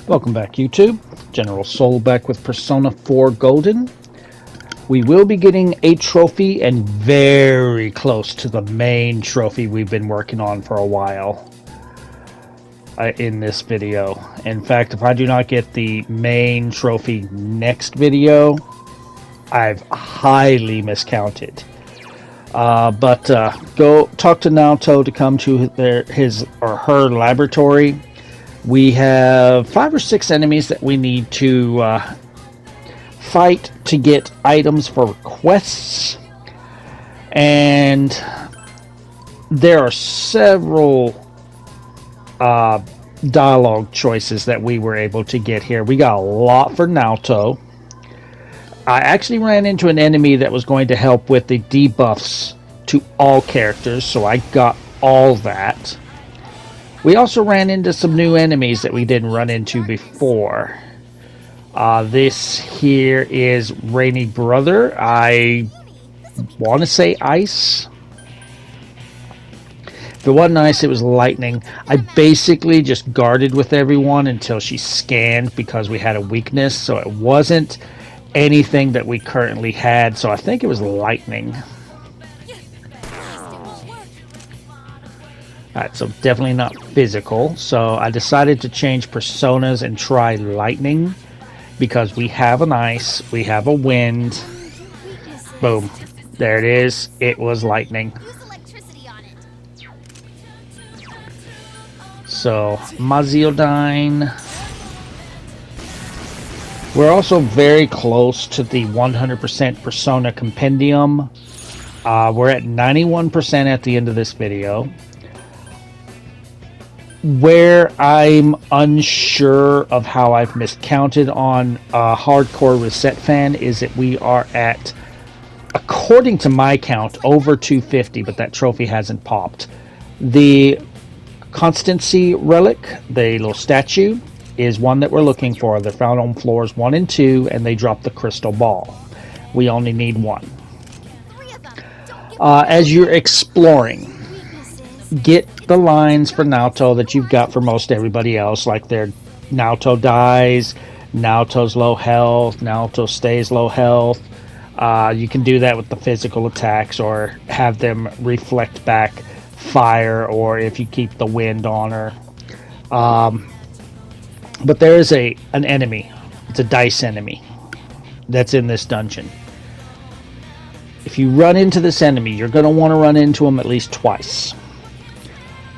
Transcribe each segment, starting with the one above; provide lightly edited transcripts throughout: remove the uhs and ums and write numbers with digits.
Welcome back, YouTube. General Soul back with Persona 4 Golden. We will be getting a trophy and very close to the main trophy we've been working on for a while in this video. In fact, if I do not get the main trophy next video, I've highly miscounted. But go talk to Naoto to come to his or her laboratory. We have 5 or 6 enemies that we need to fight to get items for quests, and there are several dialogue choices that we were able to get here. We got a lot for Naoto. I actually ran into an enemy that was going to help with the debuffs to all characters, so I got all that. We also ran into some new enemies that we didn't run into before. This here is Rainy Brother. I want to say Ice. If it wasn't Ice, it was Lightning. I basically just guarded with everyone until she scanned because we had a weakness, so it wasn't anything that we currently had, so I think it was Lightning. Alright, so definitely not physical. So I decided to change personas and try lightning because we have an ice, we have a wind. Boom. There it is. It was lightning. So, Maziodyne. We're also very close to the 100% Persona Compendium. We're at 91% at the end of this video. Where I'm unsure of how I've miscounted on a hardcore Risette fan is that we are at, according to my count, over 250, but that trophy hasn't popped. The Constancy Relic, the little statue, is one that we're looking for. They're found on floors 1 and 2, and they drop the crystal ball. We only need 1. As you're exploring, get the lines for Naoto that you've got for most everybody else, like their Naoto dies, Naoto's low health, Naoto stays low health. You can do that with the physical attacks or have them reflect back fire, or if you keep the wind on her. But there is an enemy. It's a dice enemy that's in this dungeon. If you run into this enemy, you're going to want to run into him at least twice.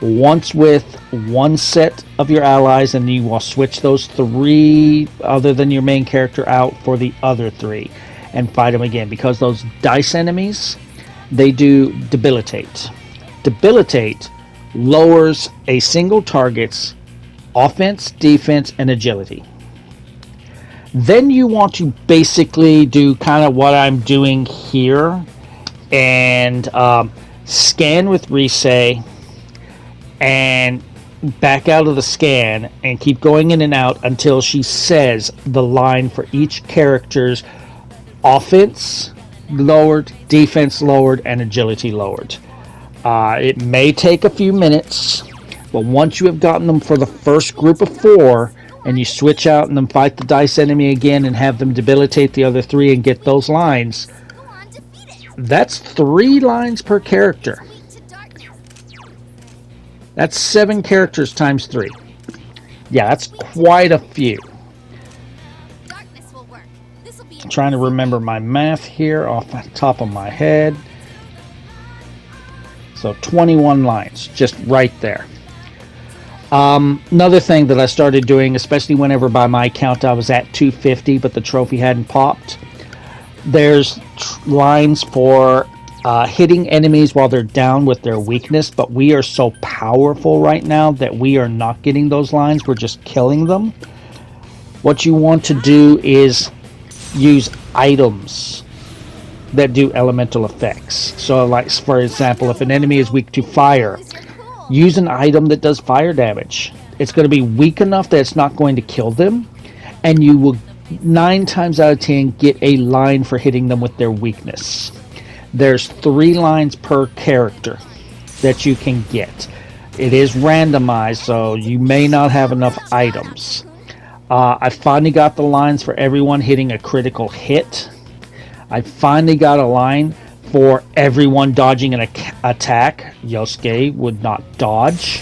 Once with one set of your allies, and you will switch those 3 other than your main character out for the other 3 and fight them again, because those dice enemies, they do debilitate. Debilitate lowers a single target's offense, defense, and agility. Then you want to basically do kind of what I'm doing here and scan with Risette and back out of the scan and keep going in and out until she says the line for each character's offense lowered, defense lowered, and agility lowered. It may take a few minutes, but once you have gotten them for the first group of 4 and you switch out and then fight the dice enemy again and have them debilitate the other 3 and get those lines, that's 3 lines per character. That's 7 characters times 3. Yeah, that's quite a few. I'm trying to remember my math here off the top of my head. So 21 lines, just right there. Another thing that I started doing, especially whenever by my count I was at 250, but the trophy hadn't popped. There's lines for hitting enemies while they're down with their weakness, but we are so powerful right now that we are not getting those lines. We're just killing them. What you want to do is use items that do elemental effects. So like, for example, if an enemy is weak to fire, use an item that does fire damage. It's going to be weak enough that it's not going to kill them, and you will 9 times out of 10 get a line for hitting them with their weakness. There's 3 lines per character that you can get. It is randomized, so you may not have enough items. I finally got the lines for everyone hitting a critical hit. I finally got a line for everyone dodging an attack. Yosuke would not dodge.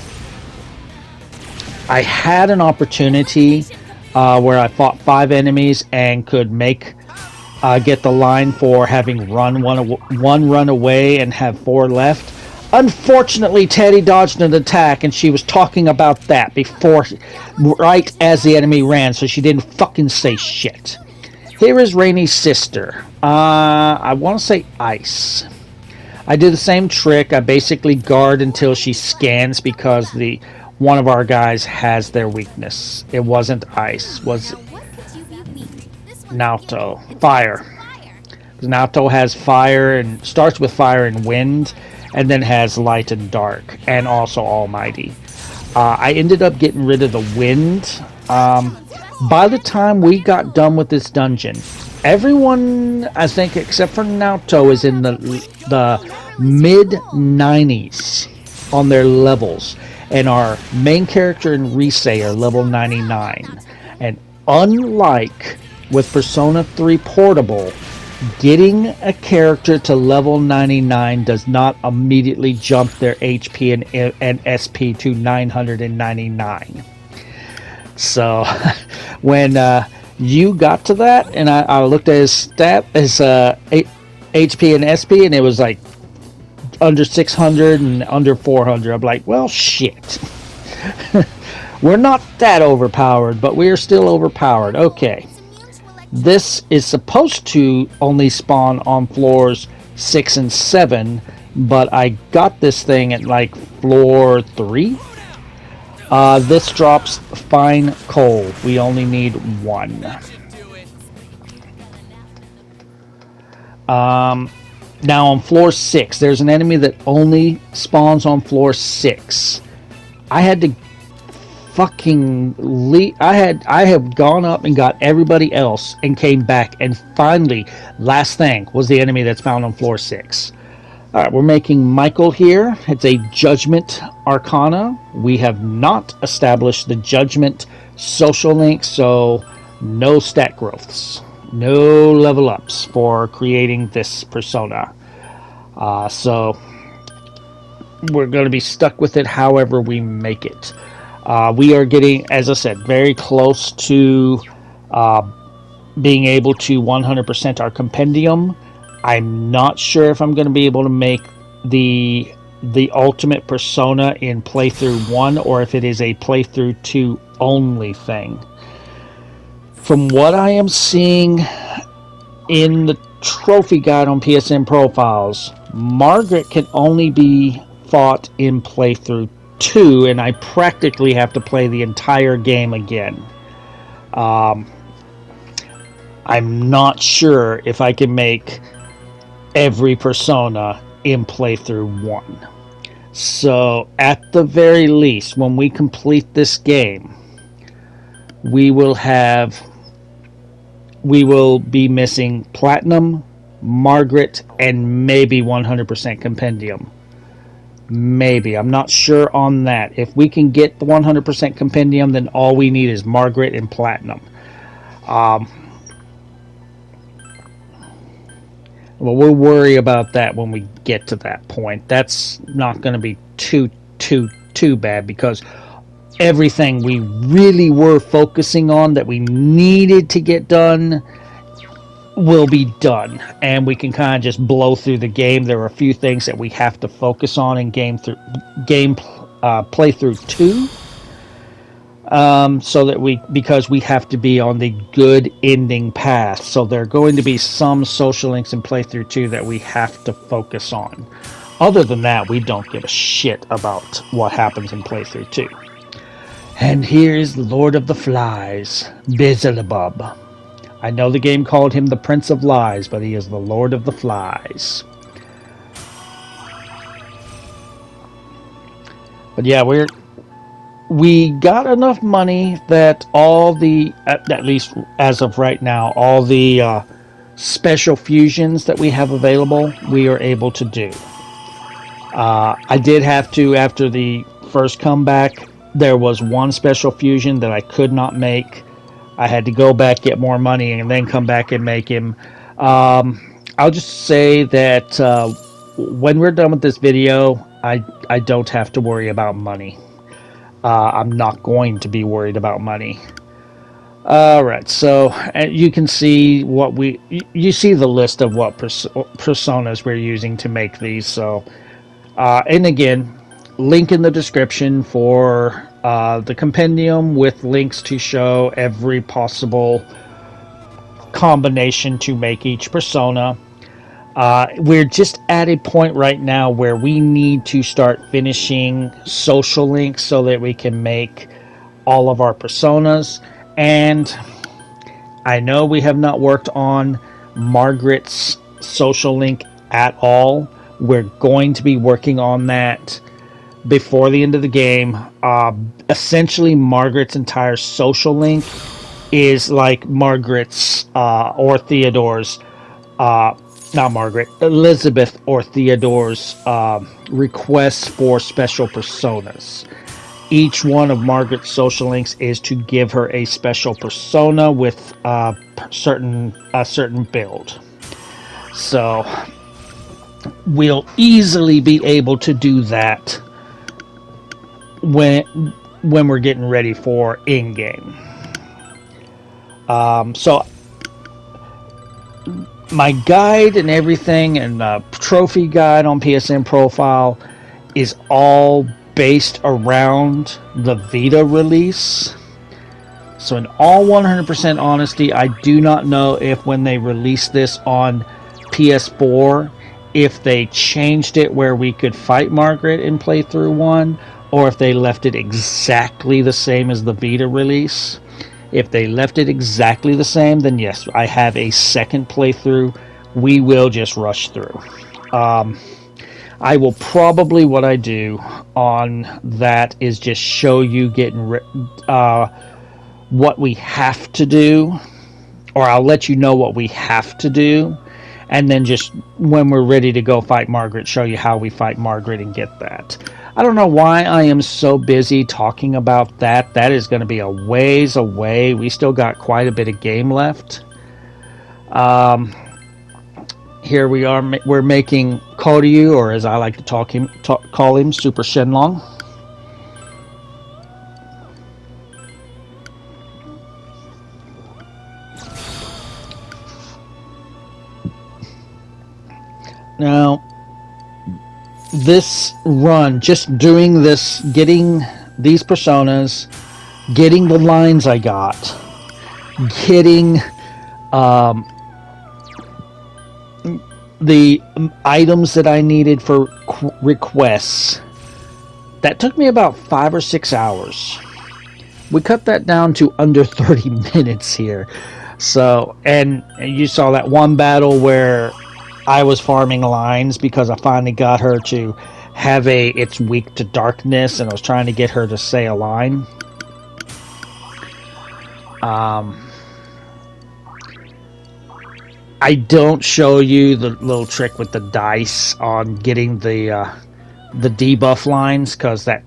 I had an opportunity where I fought 5 enemies and could get the line for having one run away and have 4 left. Unfortunately, Teddy dodged an attack, and she was talking about that right as the enemy ran, so she didn't fucking say shit. Here is Rainy's sister. I want to say Ice. I do the same trick. I basically guard until she scans because one of our guys has their weakness. It wasn't Ice. Was Naoto. Fire. Naoto has fire and starts with fire and wind, and then has light and dark, and also almighty. I ended up getting rid of the wind. By the time we got done with this dungeon, everyone, I think except for Naoto, is in the mid 90s on their levels, and our main character and Risette are level 99. And unlike with Persona 3 Portable, getting a character to level 99 does not immediately jump their HP and SP to 999. So when you got to that, and I looked at his HP and SP, and it was like under 600 and under 400. I'm like, well, shit. We're not that overpowered, but we are still overpowered. Okay. This is supposed to only spawn on floors 6 and 7, but I got this thing at like floor 3. This drops fine coal. We only need 1. Now on floor 6, there's an enemy that only spawns on floor 6. I had to fucking leave. I have gone up and got everybody else and came back, and finally, last thing was the enemy that's found on floor 6. Alright, we're making Michael here. It's a Judgment Arcana. We have not established the Judgment social link, so no stat growths. No level ups for creating this persona. So we're going to be stuck with it however we make it. We are getting, as I said, very close to being able to 100% our compendium. I'm not sure if I'm going to be able to make the ultimate persona in playthrough 1 or if it is a playthrough 2 only thing. From what I am seeing in the trophy guide on PSN profiles, Margaret can only be fought in playthrough 2, and I practically have to play the entire game again. I'm not sure if I can make every persona in playthrough 1. So at the very least, when we complete this game, we will be missing Platinum, Margaret, and maybe 100% Compendium. Maybe. I'm not sure on that. If we can get the 100% Compendium, then all we need is Margaret and Platinum. Well, we'll worry about that when we get to that point. That's not going to be too bad, because everything we really were focusing on that we needed to get done will be done, and we can kind of just blow through the game. There are a few things that we have to focus on in playthrough 2, so that because we have to be on the good ending path. So there are going to be some social links in playthrough 2 that we have to focus on. Other than that, we don't give a shit about what happens in playthrough 2. And here is the Lord of the Flies, Beelzebub. I know the game called him the Prince of Lies, but he is the Lord of the Flies. But yeah, we got enough money that all the, at least as of right now, all the special fusions that we have available, we are able to do. I did have to, after the first comeback, there was one special fusion that I could not make I had to go back, get more money, and then come back and make him. I'll just say that when we're done with this video, I don't have to worry about money. I'm not going to be worried about money. Alright, so you can see what you see the list of what personas we're using to make these. So, and again, link in the description for the compendium with links to show every possible combination to make each persona. We're just at a point right now where we need to start finishing social links so that we can make all of our personas. And I know we have not worked on Margaret's social link at all. We're going to be working on that before the end of the game. Essentially, Margaret's entire social link is like Margaret's or Theodore's, not Margaret, Elizabeth or Theodore's requests for special personas. Each one of Margaret's social links is to give her a special persona with a certain build. So we'll easily be able to do that when we're getting ready for in-game. So my guide and everything and trophy guide on PSN Profile is all based around the Vita release. So in all 100% honesty, I do not know if when they released this on PS4, if they changed it where we could fight Margaret in playthrough 1, or if they left it exactly the same as the Vita release. If they left it exactly the same, then yes, I have a second playthrough. We will just rush through. I will probably, what I do on that is just show you getting what we have to do, or I'll let you know what we have to do, and then just when we're ready to go fight Margaret, show you how we fight Margaret and get that. I don't know why I am so busy talking about that. That is going to be a ways away. We still got quite a bit of game left. Here we are. We're making Koryu, or as I like to call him, Super Shenlong. Now, this run, just doing this, getting these personas, getting the lines I got, getting the items that I needed for requests, that took me about 5 or 6 hours. We cut that down to under 30 minutes here. So, and you saw that one battle where I was farming lines because I finally got her to have it's weak to darkness, and I was trying to get her to say a line. I don't show you the little trick with the dice on getting the debuff lines, because that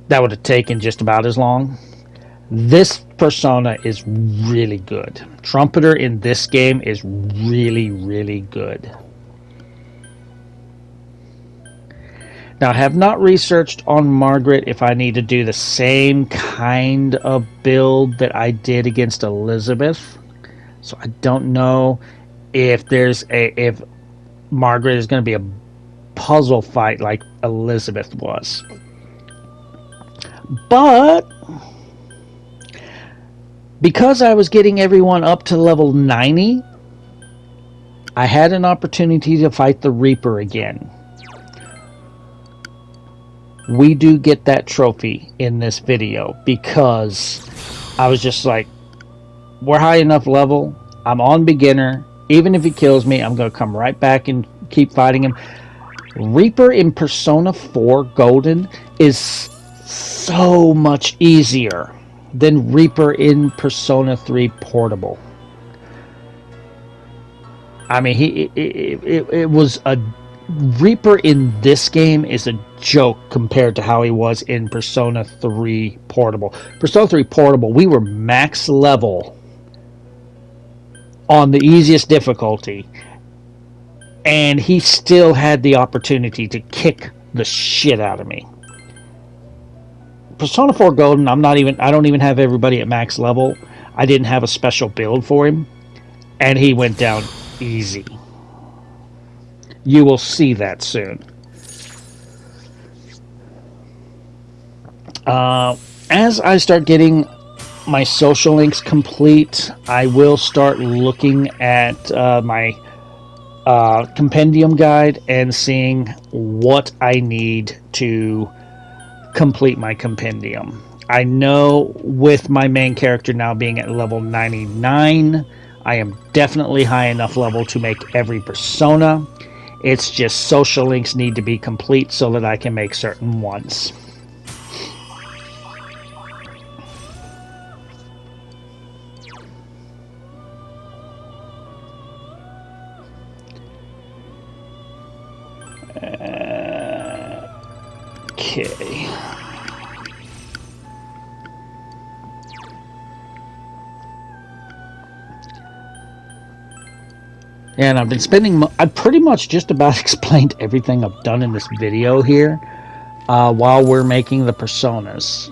would have taken just about as long. This persona is really good. Trumpeter in this game is really, really good. Now, I have not researched on Margaret if I need to do the same kind of build that I did against Elizabeth. So I don't know if if Margaret is going to be a puzzle fight like Elizabeth was. But because I was getting everyone up to level 90, I had an opportunity to fight the Reaper again. We do get that trophy in this video because I was just like, we're high enough level, I'm on beginner, even if he kills me, I'm going to come right back and keep fighting him. Reaper in Persona 4 Golden is so much easier than Reaper in Persona 3 Portable. I mean, it was a Reaper in this game is a joke compared to how he was in Persona 3 Portable. Persona 3 Portable, we were max level on the easiest difficulty, and he still had the opportunity to kick the shit out of me. Persona 4 Golden, I don't even have everybody at max level. I didn't have a special build for him, and he went down easy. You will see that soon. As I start getting my social links complete, I will start looking at my compendium guide and seeing what I need to complete my compendium. I know with my main character now being at level 99, I am definitely high enough level to make every persona. It's just social links need to be complete so that I can make certain ones. Okay. And I've been spending... I've pretty much just about explained everything I've done in this video here while we're making the personas.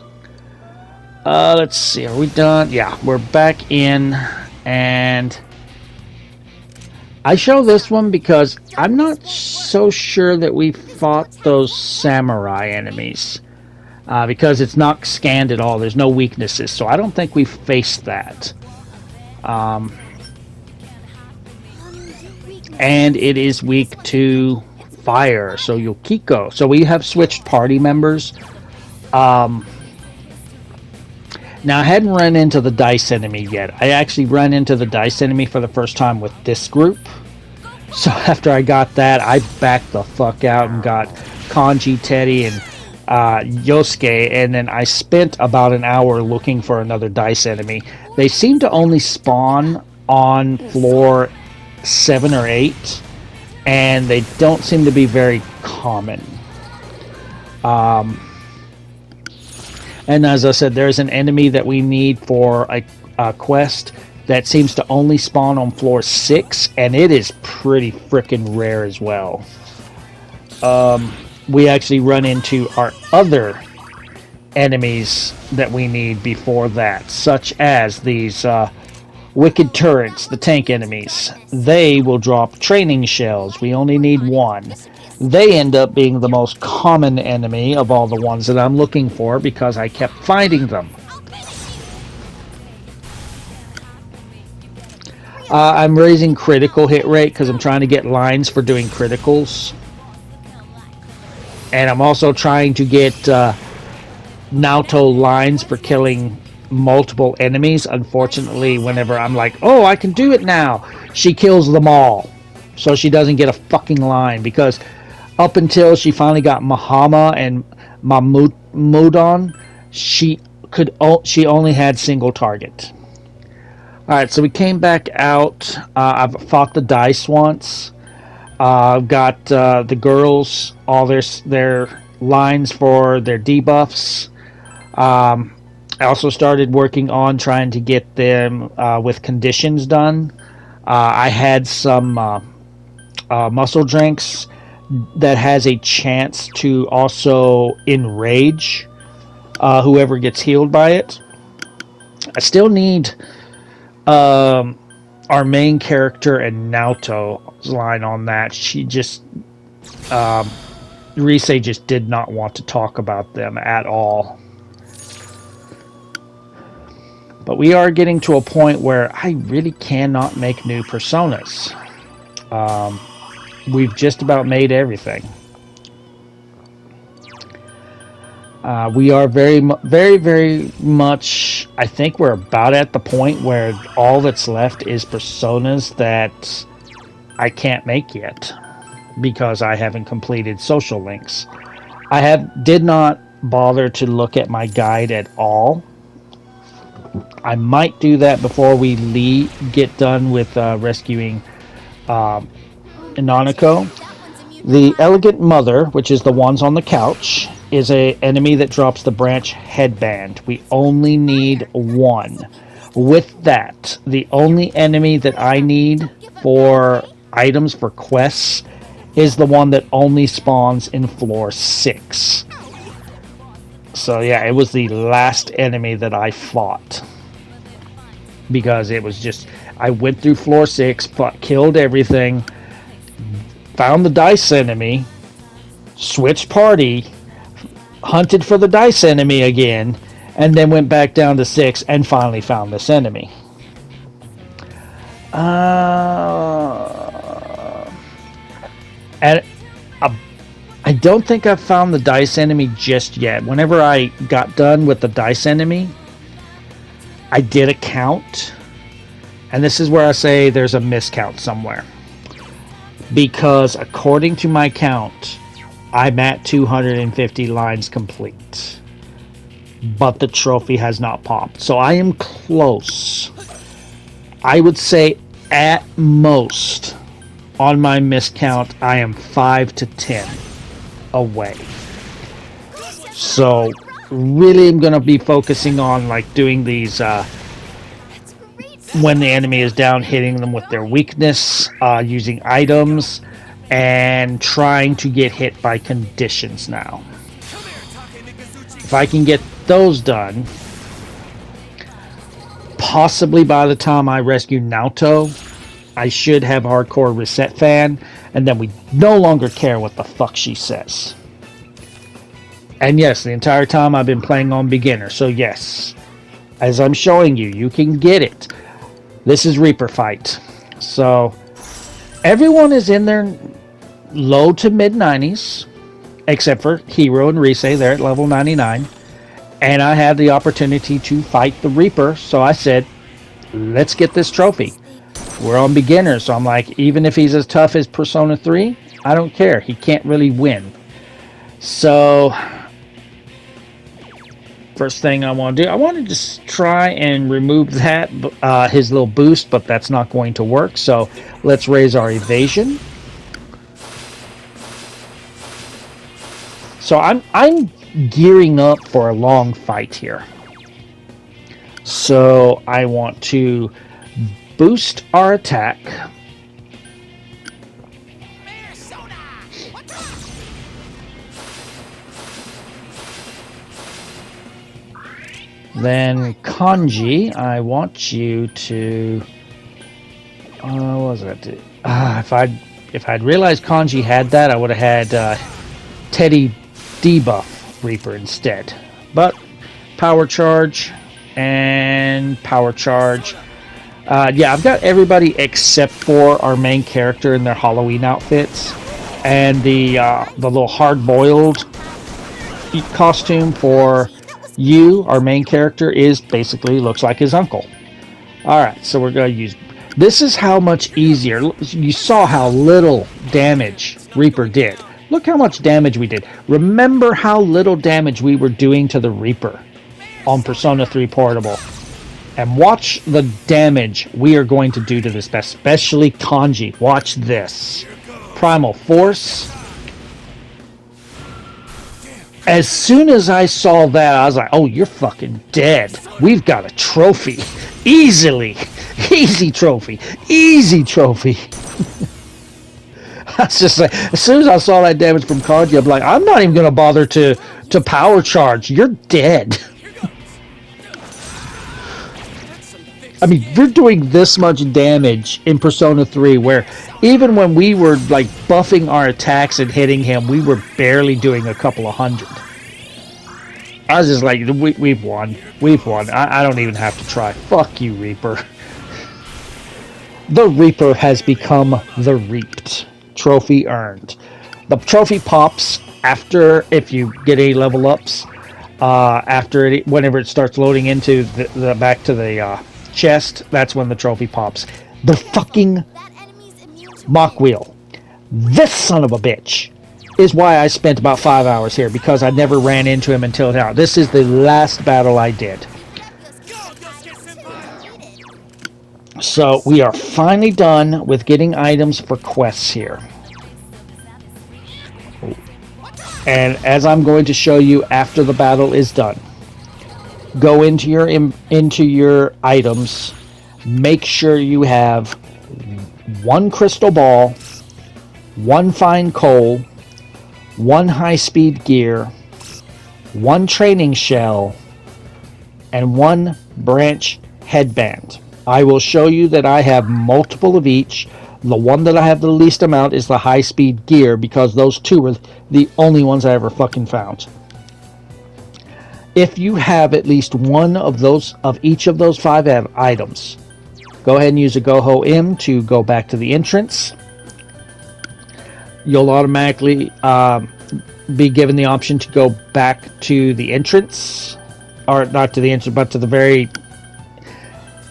Let's see. Are we done? Yeah, we're back in. And I show this one because I'm not so sure that we fought those samurai enemies. Because it's not scanned at all. There's no weaknesses. So I don't think we faced that. And it is weak to fire, so Yukiko. So we have switched party members. Now, I hadn't run into the dice enemy yet. I actually ran into the dice enemy for the first time with this group. So after I got that, I backed the fuck out and got Kanji, Teddy, and Yosuke, and then I spent about an hour looking for another dice enemy. They seem to only spawn on floor 7 or 8, and they don't seem to be very common. And as I said, there's an enemy that we need for a quest that seems to only spawn on floor 6, and it is pretty freaking rare as well. We actually run into our other enemies that we need before that, such as these wicked turrets, the tank enemies. They will drop training shells. We only need one. They end up being the most common enemy of all the ones that I'm looking for because I kept finding them. I'm raising critical hit rate because I'm trying to get lines for doing criticals. And I'm also trying to get Naoto lines for killing multiple enemies. Unfortunately, whenever I'm like, oh, I can do it now, she kills them all. So she doesn't get a fucking line, because up until she finally got Mahama and Mamudon, she only had single target. Alright, so we came back out. I've fought the dice once. I've got the girls, all their lines for their debuffs. I also started working on trying to get them with conditions done. I had some muscle drinks that has a chance to also enrage whoever gets healed by it. I still need our main character and Naoto's line on that. She just... Risette just did not want to talk about them at all. But we are getting to a point where I really cannot make new personas. We've just about made everything. We are very, very much... I think we're about at the point where all that's left is personas that I can't make yet, because I haven't completed social links. I did not bother to look at my guide at all. I might do that before we get done with rescuing Nanako. The Elegant Mother, which is the ones on the couch, is a enemy that drops the branch headband. We only need one. With that, the only enemy that I need for items for quests is the one that only spawns in floor 6. So yeah, it was the last enemy that I fought. Because it was just, I went through floor 6, killed everything, found the dice enemy, switched party, hunted for the dice enemy again, and then went back down to 6 and finally found this enemy. And I don't think I've found the dice enemy just yet. Whenever I got done with the dice enemy, I did a count, and this is where I say there's a miscount somewhere. Because according to my count, I'm at 250 lines complete. But the trophy has not popped. So I am close. I would say at most, on my miscount, I am 5 to 10 away. So really I'm going to be focusing on like doing these when the enemy is down, hitting them with their weakness, using items, and trying to get hit by conditions now. If I can get those done, possibly by the time I rescue Naoto, I should have hardcore Risette fan, and then we no longer care what the fuck she says. And yes, the entire time I've been playing on beginner, so yes, as I'm showing you, you can get it. This is Reaper Fight. So, everyone is in their low to mid 90s, except for Hero and Risette, they're at level 99. And I had the opportunity to fight the Reaper, so I said, let's get this trophy. We're on beginner, so I'm like, even if he's as tough as Persona 3, I don't care. He can't really win. So, first thing I want to do, I want to just try and remove that, his little boost, but that's not going to work. So let's raise our evasion. So I'm gearing up for a long fight here. So I want to boost our attack. Then Kanji, I want you to. What was that? If I'd realized Kanji had that, I would have had Teddy debuff Reaper instead. But power charge and power charge. Yeah, I've got everybody except for our main character in their Halloween outfits, and the little hard-boiled costume for. Our main character, is basically looks like his uncle. Alright, so we're going to use... This is how much easier... You saw how little damage Reaper did. Look how much damage we did. Remember how little damage we were doing to the Reaper on Persona 3 Portable. And watch the damage we are going to do to this, especially Kanji. Watch this. Primal Force... As soon as I saw that, I was like, oh, you're fucking dead. We've got a trophy. Easily. Easy trophy. Easy trophy. I was just like, as soon as I saw that damage from Kanji, I'm like, I'm not even going to bother to power charge. You're dead. I mean, you're doing this much damage in Persona 3 where even when we were like buffing our attacks and hitting him, we were barely doing a couple of hundred. I was just like, we've won. We've won. I don't even have to try. Fuck you, Reaper. The Reaper has become the Reaped. Trophy earned. The trophy pops after, if you get any level ups, whenever it starts loading into the back to the chest, that's when the trophy pops. The fucking Mach Wheel. This son of a bitch is why I spent about 5 hours here, because I never ran into him until now. This is the last battle I did. So we are finally done with getting items for quests here. And as I'm going to show you after the battle is done, go into your items. Make sure you have one crystal ball, one fine coal, one high-speed gear, one training shell, and one branch headband. I will show you that I have multiple of each. The one that I have the least amount is the high-speed gear, because those two were the only ones I ever fucking found. If you have at least one of those, of each of those 5 items, go ahead and use a Go-Ho M to go back to the entrance. You'll automatically be given the option to go back to the entrance, or not to the entrance, but to the very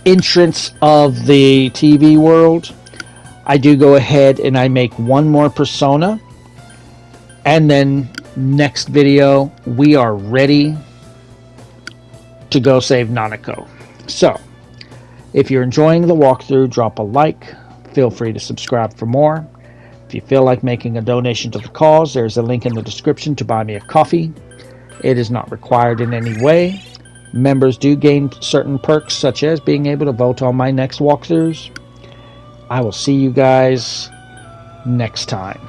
entrance of the TV world. I do go ahead and I make one more persona, and then next video we are ready to go save Nanako. So if you're enjoying the walkthrough, drop a like. Feel free to subscribe for more. If you feel like making a donation to the cause, there's a link in the description to buy me a coffee. It is not required in any way. Members do gain certain perks, such as being able to vote on my next walkthroughs. I will see you guys next time.